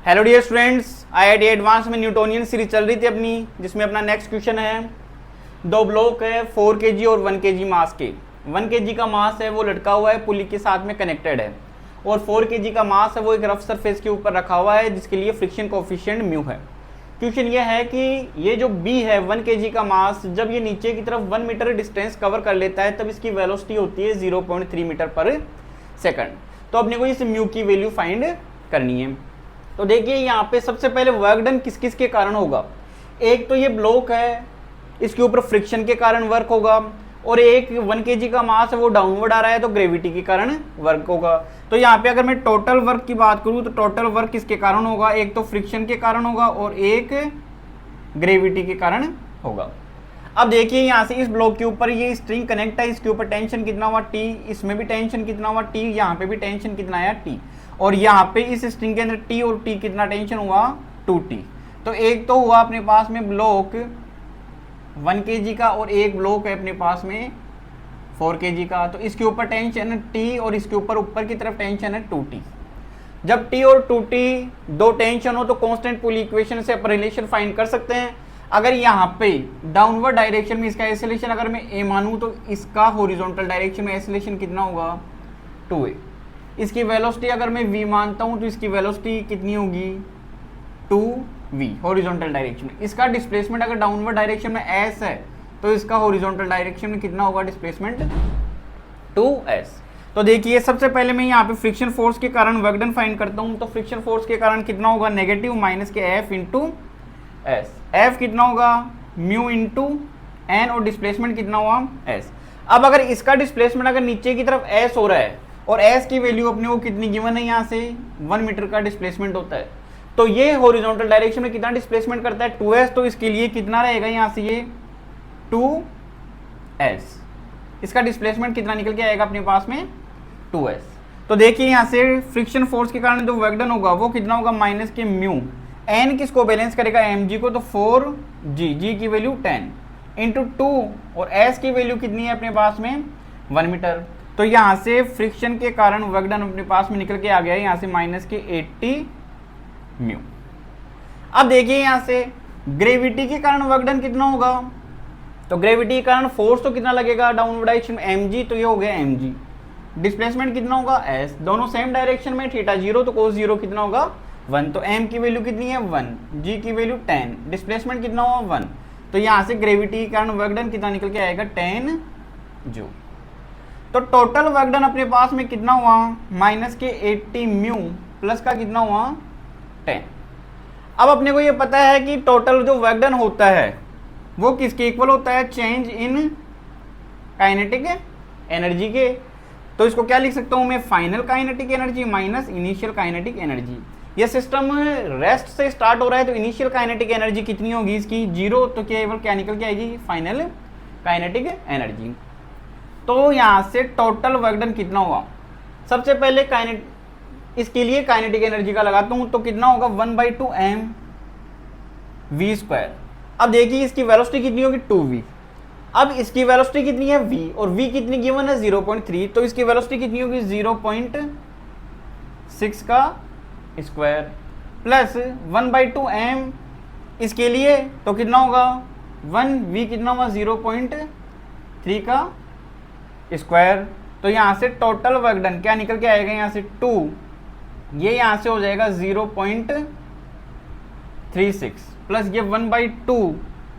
Hello dear students, IIT advance में Newtonian series चल रही थी अपनी, जिसमें अपना नेक्स्ट क्वेश्चन है। दो ब्लॉक है 4 kg और 1 kg मास के। 1 kg का मास है वो लटका हुआ है, पुली के साथ में कनेक्टेड है, और 4 kg का मास है वो एक रफ सरफेस के ऊपर रखा हुआ है, जिसके लिए फ्रिक्शन कोफिशिएंट म्यू है। क्वेश्चन ये है कि ये जो बी है 1 kg का मास, जब ये नीचे की तरफ 1 मीटर डिस्टेंस कवर कर लेता है तब इसकी वेलोसिटी होती है 0.3 मीटर पर सेकंड। तो अपने को इस म्यू की वैल्यू फाइंड करनी है। तो देखिए यहाँ पे सबसे पहले वर्क डन किस किस के कारण होगा। एक तो ये ब्लॉक है, इसके ऊपर फ्रिक्शन के कारण वर्क होगा, और एक 1 kg का मास है वो डाउनवर्ड आ रहा है तो ग्रेविटी के कारण वर्क होगा। तो यहाँ पे अगर मैं टोटल वर्क की बात करूँ तो टोटल वर्क किसके कारण होगा, एक तो फ्रिक्शन के कारण होगा और एक ग्रेविटी के कारण होगा। अब देखिए यहाँ से इस ब्लॉक के ऊपर ये स्ट्रिंग कनेक्ट है, इसके ऊपर टेंशन कितना हुआ T, इसमें भी टेंशन कितना हुआ T, यहाँ पे भी टेंशन कितना आया T, और यहाँ पे इस स्ट्रिंग के अंदर T और T कितना टेंशन हुआ 2T। तो एक तो हुआ अपने पास में ब्लॉक 1 kg का और एक ब्लॉक है अपने पास में 4 kg का। तो इसके ऊपर टेंशन है T और इसके ऊपर की तरफ टेंशन है 2T। जब T और 2T दो टेंशन हो तो कांस्टेंट पुल इक्वेशन से अपन रिलेशन फाइंड कर सकते हैं। अगर यहाँ पे डाउनवर्ड डायरेक्शन में इसका एक्सेलरेशन अगर मैं a मानूं तो इसका हॉरिजॉन्टल डायरेक्शन में एक्सेलरेशन कितना होगा 2a। इसकी वेलोसिटी अगर मैं v मानता हूं तो इसकी वेलोसिटी कितनी होगी 2v हॉरिजॉन्टल डायरेक्शन में। इसका डिस्प्लेसमेंट अगर डाउनवर्ड डायरेक्शन में s है तो इसका हॉरिजॉन्टल डायरेक्शन में कितना होगा डिस्प्लेसमेंट 2s। तो देखिए सबसे पहले मैं यहाँ पे फ्रिक्शन फोर्स के कारण वर्क डन फाइंड करता हूँ। तो फ्रिक्शन फोर्स के कारण कितना होगा नेगेटिव माइनस के f इंटू एस। एफ कितना होगा म्यू इंटू एन और डिस्प्लेसमेंट कितना हुआ एस। अब अगर इसका डिस्प्लेसमेंट अगर नीचे की तरफ एस हो रहा है और एस की वैल्यू अपने को कितनी गिवन है, यहाँ से 1 मीटर का डिस्प्लेसमेंट होता है, तो ये हॉरिजॉन्टल डायरेक्शन में कितना डिस्प्लेसमेंट करता है 2s। तो इसके लिए कितना रहेगा यहाँ से ये 2s। इसका डिस्प्लेसमेंट कितना निकल के आएगा अपने पास में 2s। तो देखिए यहाँ से फ्रिक्शन फोर्स के कारण जो वर्क डन होगा वो कितना होगा माइनस के म्यू, एन किसको बैलेंस करेगा mg को, तो 4g, g की वैल्यू 10 इंटू 2 और s की वैल्यू कितनी है अपने पास में 1 मीटर। तो यहाँ से फ्रिक्शन के कारण वर्क डन अपने पास में निकल के आ गया है यहाँ से माइनस के 80 म्यू। अब देखिए यहाँ से ग्रेविटी के कारण वर्क डन कितना होगा, तो ग्रेविटी के कारण फोर्स तो कितना लगेगा डाउनवर्ड डायरेक्शन में mg, तो ये हो गया mg। डिस्प्लेसमेंट कितना होगा s, दोनों सेम डायरेक्शन में, थीटा 0 तो cos 0 कितना होगा 1। तो m की वैल्यू कितनी है 1, g की वैल्यू 10, डिस्प्लेसमेंट कितना हुआ 1। तो यहाँ से ग्रेविटी के कारण वर्क डन कितना निकल के आएगा 10 जूल। तो टोटल वर्क डन अपने पास में कितना हुआ माइनस के 80 म्यू प्लस का कितना हुआ 10। अब अपने को ये पता है कि टोटल जो वर्क डन होता है वो किसके इक्वल होता है, चेंज इन काइनेटिक एनर्जी के। तो इसको क्या लिख सकता हूँ मैं, final kinetic energy minus initial kinetic energy. ये सिस्टम रेस्ट से स्टार्ट हो रहा है तो इनिशियल काइनेटिक एनर्जी कितनी होगी इसकी 0, तो केवल क्या निकल के आएगी फाइनल काइनेटिक एनर्जी। तो यहाँ से टोटल वर्क डन कितना हुआ, सबसे पहले इसके लिए काइनेटिक एनर्जी का लगाता हूँ तो कितना होगा 1/2 mv²। अब देखिए इसकी वेलोसिटी कितनी होगी 2v। अब इसकी वेलोसिटी कितनी है v और v कितनी गिवन है 0.3, तो इसकी वेलोसिटी कितनी होगी 0.6 का स्क्वायर प्लस 1/2 m इसके लिए तो कितना होगा 1v कितना हुआ 0.3 का स्क्वायर। तो यहाँ से टोटल वर्क डन क्या निकल के आएगा यहाँ से 2, ये यहाँ से हो जाएगा 0.36 प्लस ये 1/2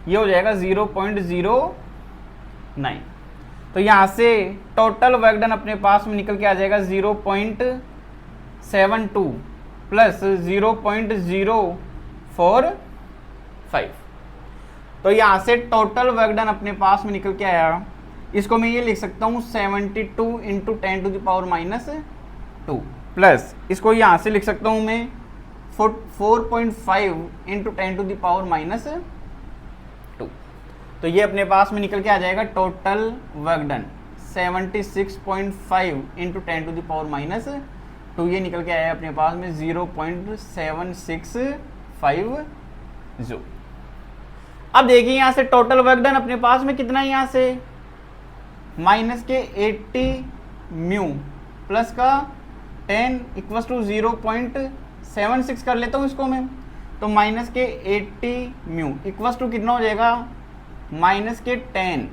ये हो जाएगा 0.09। तो यहाँ से टोटल वर्क डन अपने पास में निकल के आ जाएगा 0.72 प्लस 0.045। तो यहाँ से टोटल वर्क डन अपने पास में निकल के आया, इसको मैं ये लिख सकता हूँ 72 into 10 to the power minus 2 plus इसको यहाँ से लिख सकता हूँ मैं 4.5 into 10 to the power minus 2। तो ये अपने पास में निकल के आ जाएगा total work done 76.5 into 10 to the power minus 2, ये निकल के आया अपने पास में 0.765 जूल। अब देखिए यहाँ से टोटल वर्क डन अपने पास में कितना है, यहाँ से माइनस के 80 म्यू प्लस का 10 इक्वल्स टू 0.765 76 कर लेता हूँ इसको मैं, तो माइनस के 80 म्यू इक्वस टू कितना हो जाएगा, माइनस के 10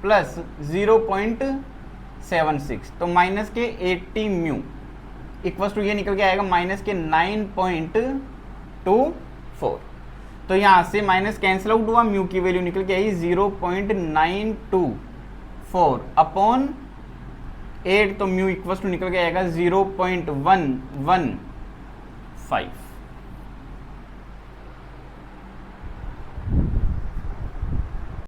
प्लस 0.76, तो माइनस के 80 म्यू इक्वस टू ये निकल के आएगा माइनस के 9.24। तो यहाँ से माइनस कैंसिल आउट हुआ, म्यू की वैल्यू निकल के आई 0.924 अपॉन 8, तो म्यू इक्वस टू निकल के आएगा 0.115।